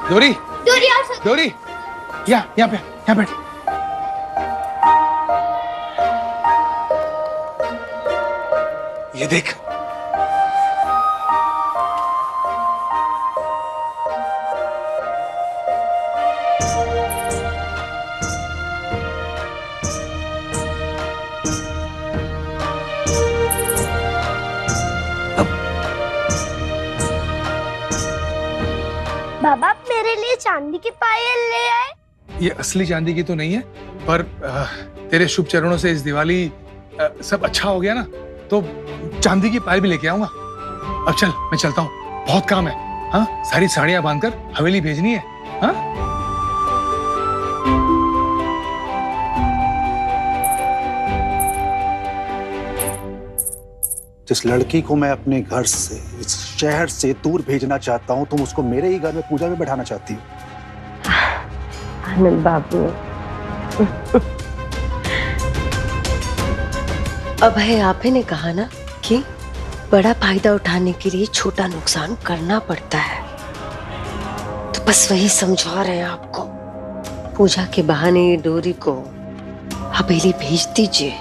डोरी, डोरी आओ सर। डोरी, यहाँ पे, यहाँ बैठ। ये देख। बाबा मेरे लिए चांदी की पायल ले आए। ये असली चांदी की तो नहीं है, पर तेरे शुभ चरणों से इस दिवाली सब अच्छा हो गया ना, तो चांदी की पायल भी लेके आऊंगा। अब चल, मैं चलता हूँ, बहुत काम है। हाँ, सारी साड़ियां बांधकर हवेली भेजनी है। हाँ, जिस लड़की को मैं अपने घर से, इस शहर से दूर भेजना चाहता हूँ, तुम उसको मेरे ही घर में पूजा में बैठाना चाहती हो। आनंद बाबू, अभय आप ही ने कहा ना कि बड़ा फायदा उठाने के लिए छोटा नुकसान करना पड़ता है, तो बस वही समझा रहे हैं आपको। पूजा के बहाने डोरी को हवेली भेज दीजिए,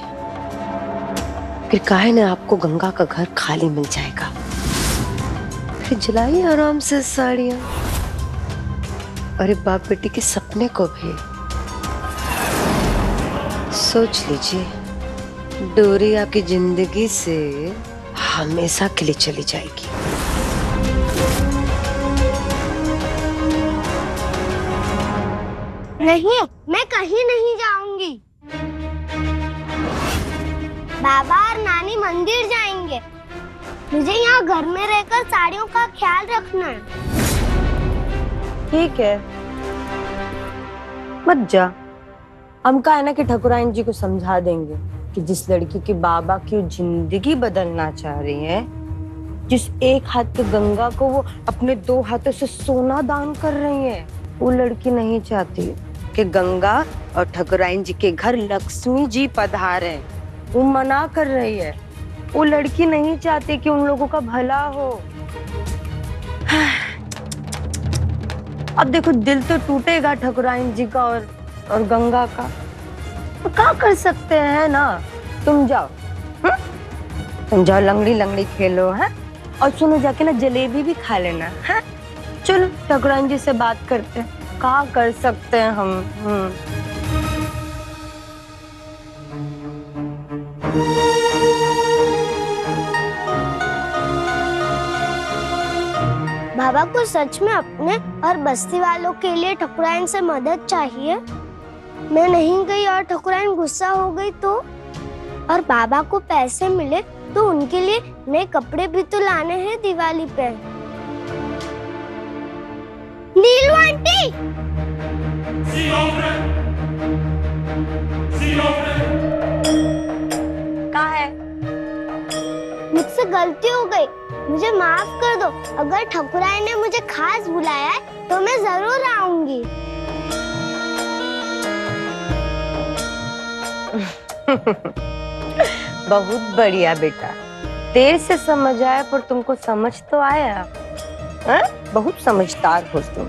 फिर काहे न आपको गंगा का घर खाली मिल जाएगा। फिर जलाइए आराम से साड़ियां, अरे बाप बेटी के सपने को भी सोच लीजिए। डोरी आपकी जिंदगी से हमेशा के लिए चली जाएगी। नहीं, मैं कहीं नहीं जाऊंगी। बाबा और नानी मंदिर जाएंगे। मुझे यहाँ घर में रहकर साड़ियों का ख्याल रखना है। ठीक है, मत जा। हम का है ना कि ठकुराइन जी को समझा देंगे कि जिस लड़की के बाबा की जिंदगी बदलना चाह रही है, जिस एक हाथ पे गंगा को वो अपने 2 हाथों से सोना दान कर रही है, वो लड़की नहीं चाहती कि गंगा और ठकुराइन जी के घर लक्ष्मी जी पधारे। वो मना कर रही है। वो लड़की नहीं चाहती कि उन लोगों का भला हो। अब देखो, दिल तो टूटेगा ठकुराइन जी का और गंगा का, तो क्या कर सकते हैं ना। तुम जाओ, तुम जाओ, लंगड़ी लंगड़ी खेलो है, और सुनो जाके ना जलेबी भी खा लेना है। चलो ठकुराइन जी से बात करते हैं, क्या कर सकते हैं हम। बाबा को सच में अपने और बस्ती वालों के लिए ठकुराइन से मदद चाहिए। मैं नहीं गई और ठकुराइन गुस्सा हो गई तो, और बाबा को पैसे मिले तो उनके लिए नए कपड़े भी तो लाने हैं दिवाली पे। नीलू आंटी, कहाँ है? मुझसे गलती हो गई, मुझे माफ कर दो। अगर ठकुराइन ने मुझे खास बुलाया है तो मैं जरूर आऊंगी। बहुत बढ़िया बेटा, देर से समझ आया पर तुमको समझ तो आया। है? बहुत समझदार हो तुम।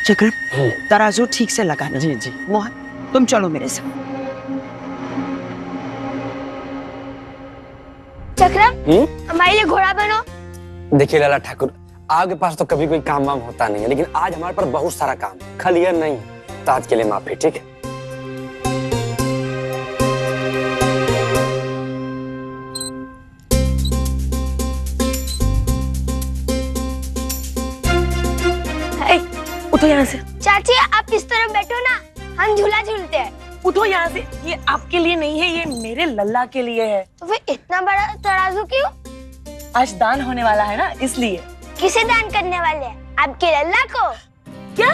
चक्र, तराजू ठीक से लगाना। जी जी। मोहन, तुम चलो मेरे साथ। चक्रम, हमारे लिए घोड़ा बनो। देखिए लाला ठाकुर, आपके पास तो कभी कोई काम वाम होता नहीं है, लेकिन आज हमारे पर बहुत सारा काम है, खलियर नहीं है, तो आज के लिए माफी, ठीक है। उठो यहाँ से। चाची आप इस तरफ बैठो ना, हम झूला झूलते हैं। उठो यहाँ से। ये आपके लिए नहीं है, ये मेरे लल्ला के लिए है। तो फिर इतना बड़ा तराजू क्यों? आज दान होने वाला है ना, इसलिए। किसे दान करने वाले हैं? आपके लल्ला को? क्या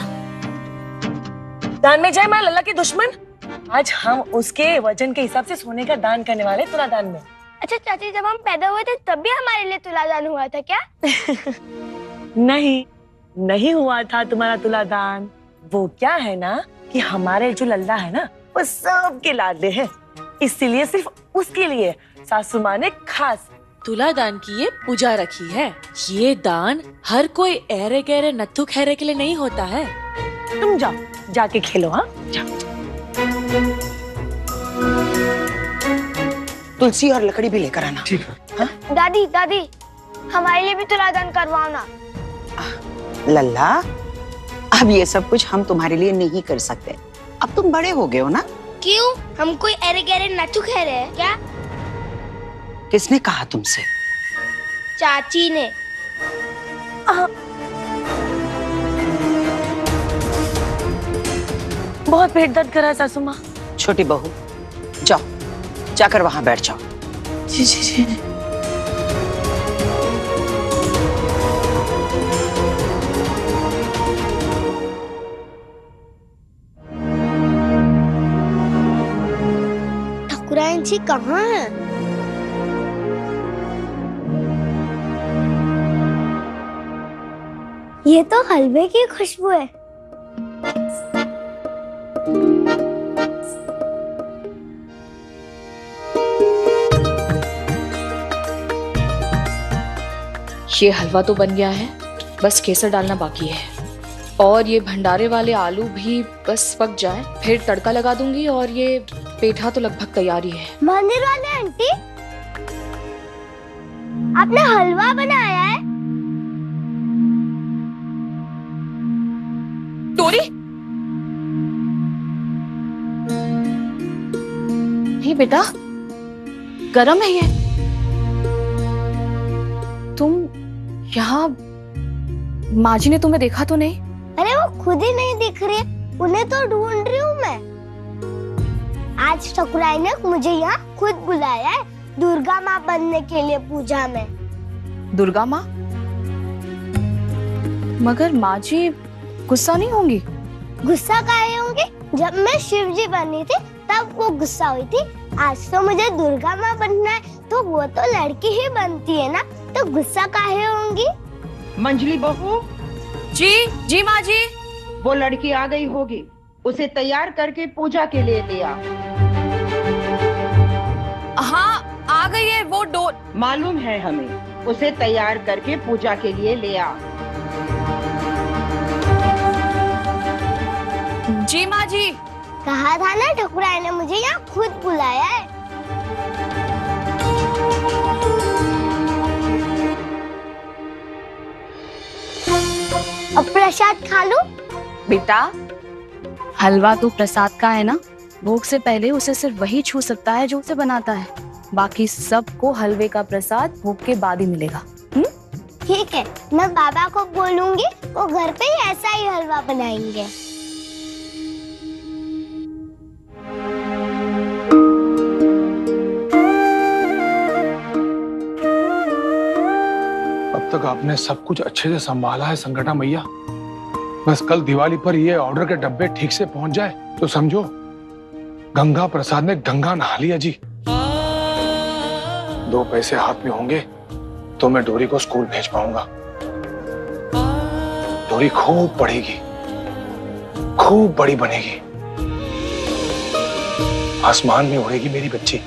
दान में जाए हमारे लल्ला के दुश्मन? आज हम उसके वजन के हिसाब से सोने का दान करने वाले, तुला दान में। अच्छा चाची, जब हम पैदा हुए थे तब भी हमारे लिए तुला दान हुआ था क्या? नहीं, नहीं हुआ था तुम्हारा तुला दान। वो क्या है ना कि हमारे जो लल्ला है ना, वो सबके लाडले हैं, इसीलिए सिर्फ उसके लिए सासू माँ ने खास तुला दान की ये पूजा रखी है। ये दान हर कोई ऐरे गहरे नत्थु खैरे के लिए नहीं होता है। तुम जाओ, जाके खेलो। हाँ जाओ। तुलसी और लकड़ी भी लेकर आना। ठीक है। दादी दादी, हमारे लिए भी तुलादान करवाओ ना। लल्ला, अब ये सब कुछ हम तुम्हारे लिए नहीं कर सकते। अब तुम बड़े हो गए हो ना। क्यों? हम कोई अरे गहरे नचू खेरे हैं क्या? किसने कहा तुमसे? चाची ने। बहुत पेट दर्द कर रहा है सासू माँ। छोटी बहू, जाओ, जाकर वहां बैठ जाओ। जी जी जी। ठकुराइन जी कहाँ है? ये तो हलवे की खुशबू है। ये हलवा तो बन गया है, बस केसर डालना बाकी है। और ये भंडारे वाले आलू भी बस पक जाए, फिर तड़का लगा दूंगी। और ये पेठा तो लगभग तैयार ही है। मंदिर वाले आंटी, आपने हलवा बनाया है? टोरी, नहीं बेटा, गरम है ये। तुम यहाँ, माँ जी ने तुम्हें देखा तो नहीं? अरे वो खुद ही नहीं दिख रही, उन्हें तो ढूंढ रही हूँ मैं। आज ठकुराइन ने मुझे यहाँ खुद बुलाया है दुर्गा माँ बनने के लिए पूजा में। दुर्गा माँ? मगर माँ जी गुस्सा नहीं होंगी? गुस्सा काहे होंगी? जब मैं शिव जी बनी थी तब वो गुस्सा हुई थी। आज तो मुझे दुर्गा माँ बनना है, तो वो तो लड़की ही बनती है ना, तो गुस्सा काहे होंगी? मंजली बहू, जी माँ जी। वो लड़की आ गई होगी, उसे तैयार करके पूजा के लिए ले आ। हाँ आ गई है वो डोर। मालूम है हमें, उसे तैयार करके पूजा के लिए ले आ। जी माँ जी। कहा था ना ठकुराइन ने मुझे यहाँ खुद बुलाया है। अब प्रसाद खा लूं? बेटा, हलवा तो प्रसाद का है ना, भोग से पहले उसे सिर्फ वही छू सकता है जो उसे बनाता है। बाकी सबको हलवे का प्रसाद भोग के बाद ही मिलेगा। ठीक है, मैं बाबा को बोलूंगी, वो घर पे ही ऐसा ही हलवा बनाएंगे। अब तक आपने सब कुछ अच्छे से संभाला है संकटा मैया। बस कल दिवाली पर ये ऑर्डर के डब्बे ठीक से पहुंच जाए तो समझो गंगा प्रसाद ने गंगा नहा लिया जी। 2 पैसे हाथ में होंगे तो मैं डोरी को स्कूल भेज पाऊंगा। डोरी खूब पढ़ेगी, खूब बड़ी बनेगी, आसमान में उड़ेगी मेरी बच्ची।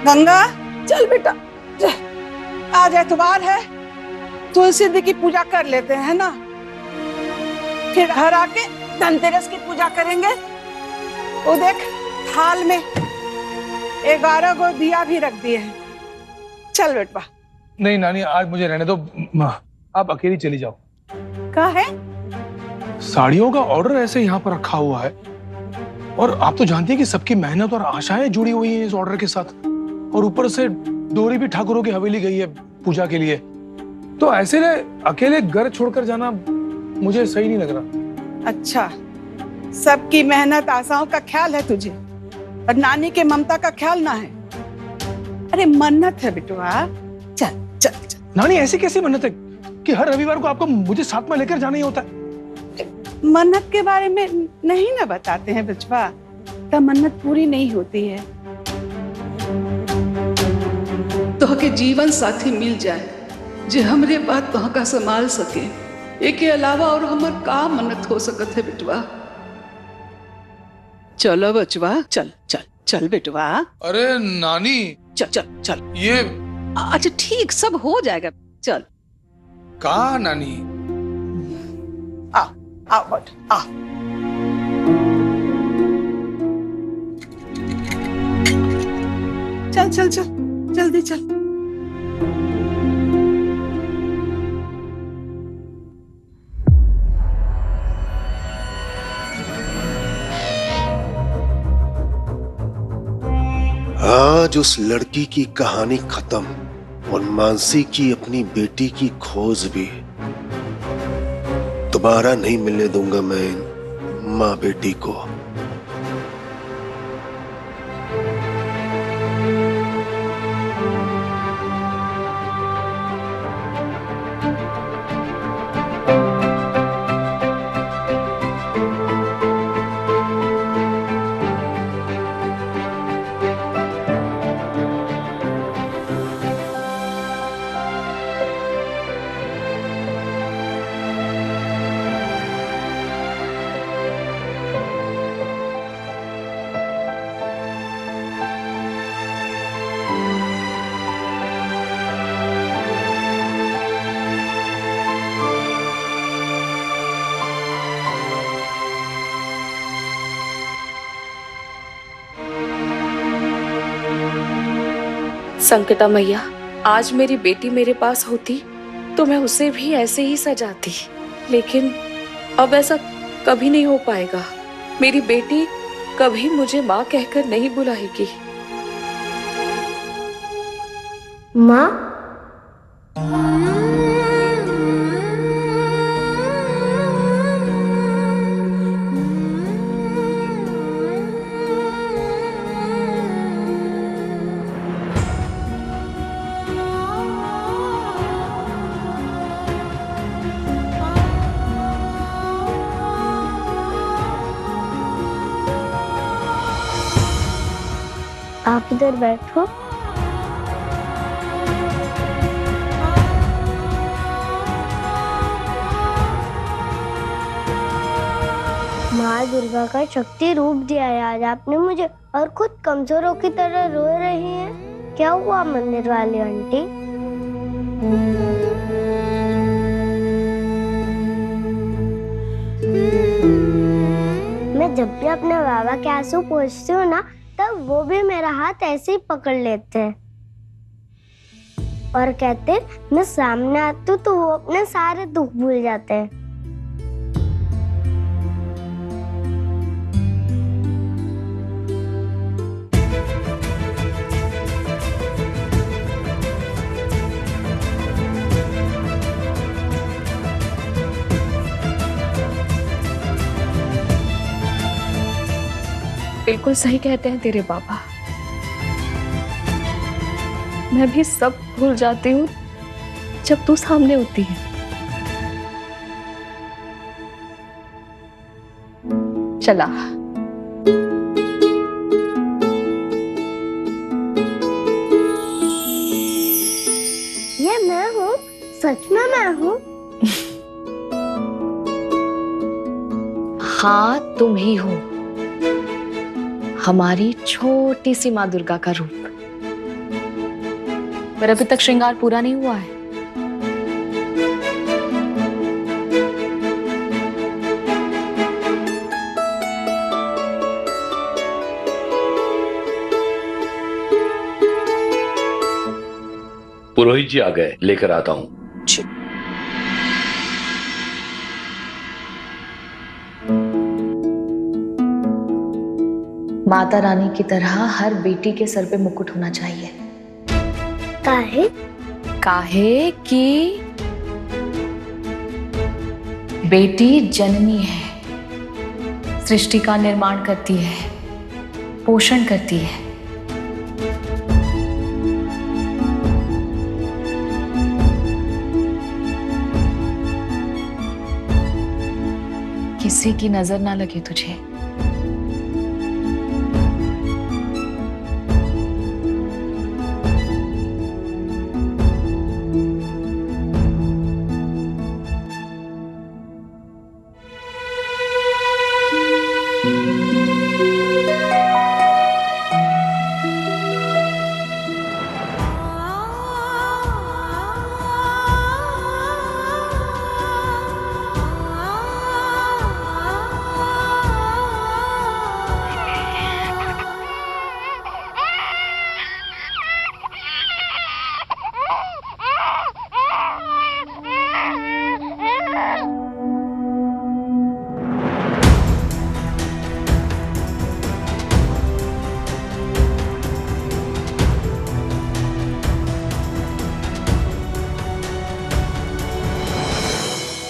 गंगा, चल बेटा, आज एतवार है, तुलसी दी की पूजा कर लेते हैं ना, फिर घर आके धनतेरस की पूजा करेंगे। वो देख, थाल में 11 गो दिया भी रख दिए हैं। चल बेटवा। नहीं नानी, आज मुझे रहने दो, आप अकेली चली जाओ। क्या है? साड़ियों का ऑर्डर ऐसे यहाँ पर रखा हुआ है और आप तो जानती हैं कि सबकी मेहनत और आशाएं जुड़ी हुई हैं इस ऑर्डर के साथ, और ऊपर से डोरी भी ठाकुरों की हवेली गई है पूजा के लिए, तो ऐसे में अकेले घर छोड़कर जाना मुझे सही नहीं लग रहा। अच्छा, सबकी मेहनत आशाओं का ख्याल है तुझे और नानी के ममता का ख्याल ना है। अरे मन्नत है बेटवा, चल चल चल। नानी ऐसी कैसी मन्नत है कि हर रविवार को आपको मुझे साथ में लेकर जाना ही होता है? मन्नत के बारे में नहीं ना बताते हैं बचवा, तब मन्नत पूरी नहीं होती है। तोहके जीवन साथी मिल जाए जे हमरे बात तोहका संभाल सके, एके अलावा और हमर का मन्नत हो सकत है बेटवा। चलो बचवा, चल चल चल बेटवा। अरे नानी चल चल चल। ये अच्छा ठीक, सब हो जाएगा, चल। कहा नानी? आओ बट आ। चल चल चल जल्दी चल। आज उस लड़की की कहानी खत्म और मानसी की अपनी बेटी की खोज भी। दोबारा नहीं मिलने दूंगा मैं इन माँ बेटी को। संकटा मैया, आज मेरी बेटी मेरे पास होती तो मैं उसे भी ऐसे ही सजाती, लेकिन अब ऐसा कभी नहीं हो पाएगा। मेरी बेटी कभी मुझे माँ कहकर नहीं बुलाएगी। माँ, आप इधर बैठो। माँ दुर्गा का शक्ति रूप दिया है आज आपने मुझे, और खुद कमजोरों की तरह रो रही हैं। क्या हुआ मंदिर वाली आंटी? मैं जब भी अपने बाबा के आंसू पोंछती हूँ ना, तब वो भी मेरा हाथ ऐसे ही पकड़ लेते हैं और कहते मैं सामने आती हूँ तो वो अपने सारे दुख भूल जाते हैं। बिल्कुल सही कहते हैं तेरे बाबा। मैं भी सब भूल जाती हूँ जब तू सामने होती है। चला। ये मैं हूँ, सच में मैं हूँ। हाँ तुम ही हो, हमारी छोटी सी माँ दुर्गा का रूप। पर अभी तक श्रृंगार पूरा नहीं हुआ है। पुरोहित जी आ गए, लेकर आता हूं। माता रानी की तरह हर बेटी के सर पे मुकुट होना चाहिए। काहे? काहे कि बेटी जननी है, सृष्टि का निर्माण करती है, पोषण करती है। किसी की नजर ना लगे तुझे।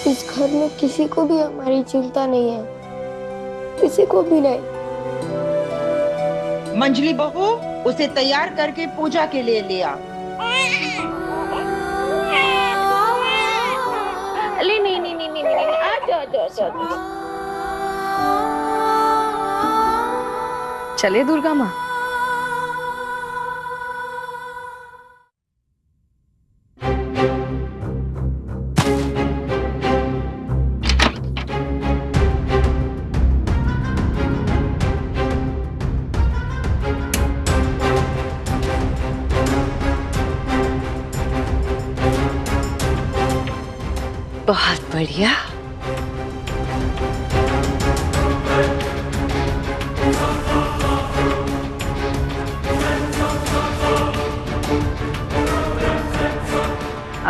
इस घर में किसी को भी हमारी चिंता नहीं है, किसी को भी नहीं। मंजली बहू, उसे तैयार करके पूजा के लिए ले आ। अरे नहीं नहीं नहीं नहीं नहीं, आ जाओ। चले दुर्गा माँ। बहुत बढ़िया।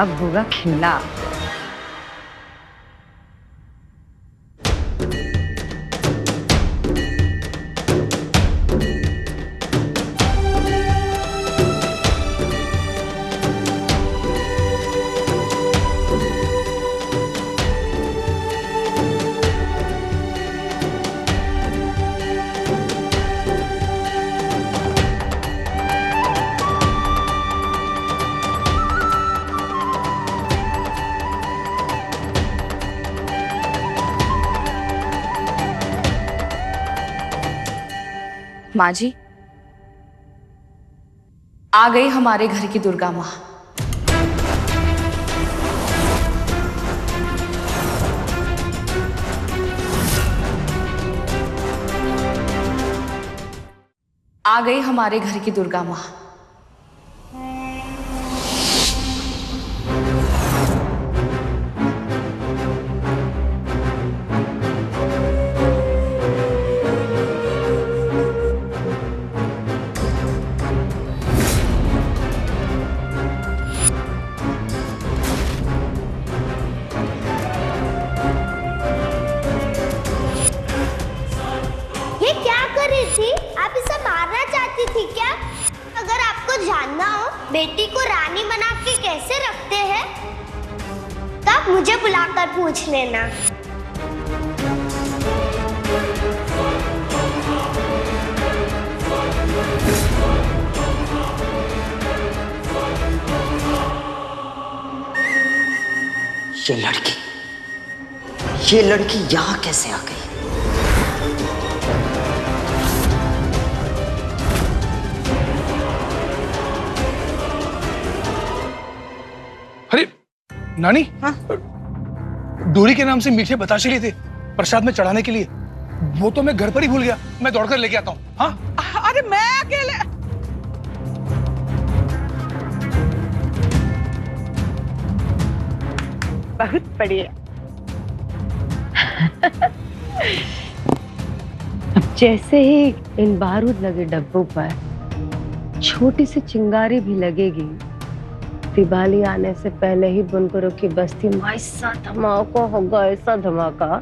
अब होगा खिला। माँ जी, आ गई हमारे घर की दुर्गा माँ। आ गई हमारे घर की दुर्गा माँ। ये क्या कर रही थी? आप इसे मारना चाहती थी क्या? अगर आपको जानना हो बेटी को रानी बना के कैसे रखते हैं, तब मुझे बुलाकर पूछ लेना। ये लड़की यहाँ कैसे आ गई? अरे नानी, डोरी के नाम से मीठे बताशे लिए थे प्रसाद में चढ़ाने के लिए, वो तो मैं घर पर ही भूल गया। मैं दौड़कर लेके आता हूँ। हाँ, अरे मैं अकेले। बहुत बढ़िया। अब जैसे ही इन बारूद लगे डब्बों पर छोटी सी चिंगारी भी लगेगी, दिवाली आने से पहले ही बुनकरों की बस्ती में ऐसा धमाका होगा, ऐसा धमाका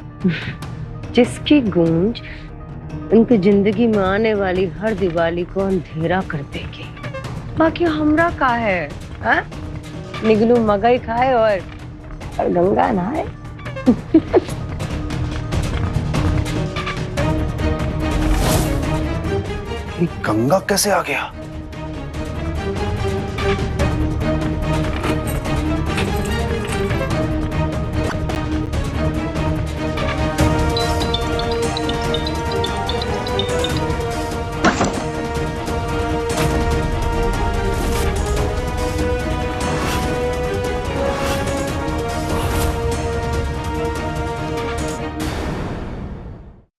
जिसकी गूंज उनकी जिंदगी में आने वाली हर दिवाली को अंधेरा कर देगी। बाकी हमरा का है, हा? निगलू मगई खाए और गंगा नहाए। गंगा कैसे आ गया?